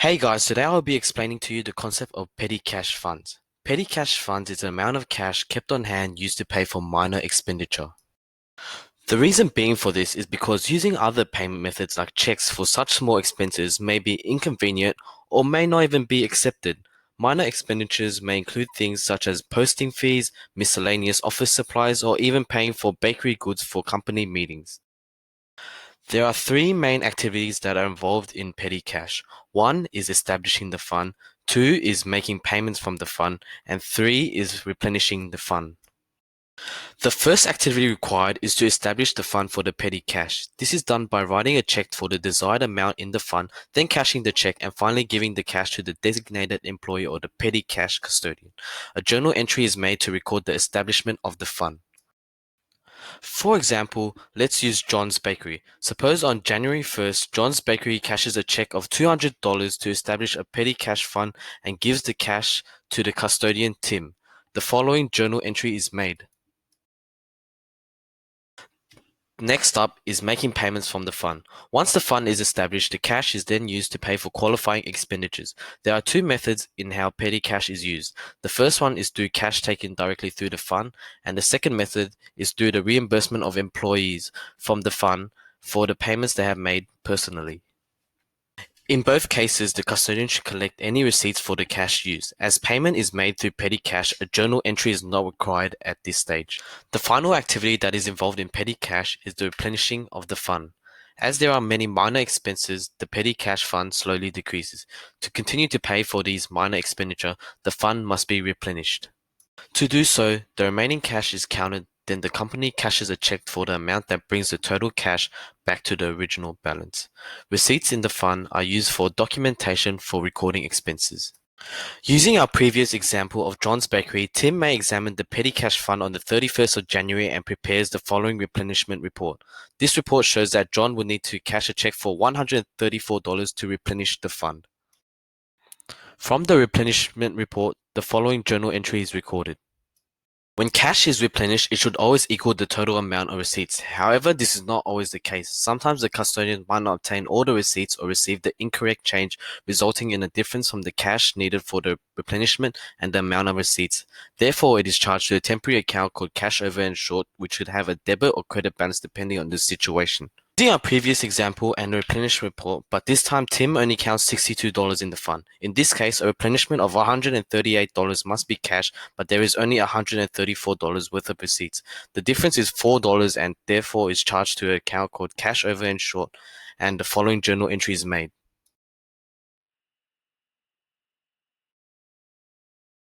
Hey guys, today I'll be explaining to you the concept of petty cash funds. Petty cash funds is the amount of cash kept on hand used to pay for minor expenditure. The reason being for this is because using other payment methods like checks for such small expenses may be inconvenient or may not even be accepted. Minor expenditures may include things such as posting fees, miscellaneous office supplies, or even paying for bakery goods for company meetings. There are three main activities that are involved in petty cash. One is establishing the fund, two is making payments from the fund, and three is replenishing the fund. The first activity required is to establish the fund for the petty cash. This is done by writing a check for the desired amount in the fund, then cashing the check and finally giving the cash to the designated employee or the petty cash custodian. A journal entry is made to record the establishment of the fund. For example, let's use John's Bakery. Suppose on January 1st, John's Bakery cashes a check of $200 to establish a petty cash fund and gives the cash to the custodian Tim. The following journal entry is made. Next up is making payments from the fund. Once the fund is established, the cash is then used to pay for qualifying expenditures. There are two methods in how petty cash is used. The first one is through cash taken directly through the fund, and the second method is through the reimbursement of employees from the fund for the payments they have made personally. In both cases, the custodian should collect any receipts for the cash used. As payment is made through petty cash, a journal entry is not required at this stage. The final activity that is involved in petty cash is the replenishing of the fund. As there are many minor expenses, the petty cash fund slowly decreases. To continue to pay for these minor expenditure, the fund must be replenished. To do so, the remaining cash is counted, then the company cashes a check for the amount that brings the total cash back to the original balance. Receipts in the fund are used for documentation for recording expenses. Using our previous example of John's Bakery, Tim may examine the petty cash fund on the 31st of January and prepares the following replenishment report. This report shows that John will need to cash a check for $134 to replenish the fund. From the replenishment report, the following journal entry is recorded. When cash is replenished, it should always equal the total amount of receipts. However, this is not always the case. Sometimes the custodian might not obtain all the receipts or receive the incorrect change, resulting in a difference from the cash needed for the replenishment and the amount of receipts. Therefore, it is charged to a temporary account called cash over and short, which should have a debit or credit balance depending on the situation. Using our previous example and the replenishment report, but this time Tim only counts $62 in the fund. In this case, a replenishment of $138 must be cash, but there is only $134 worth of receipts. The difference is $4 and therefore is charged to an account called cash over and short, and the following journal entry is made.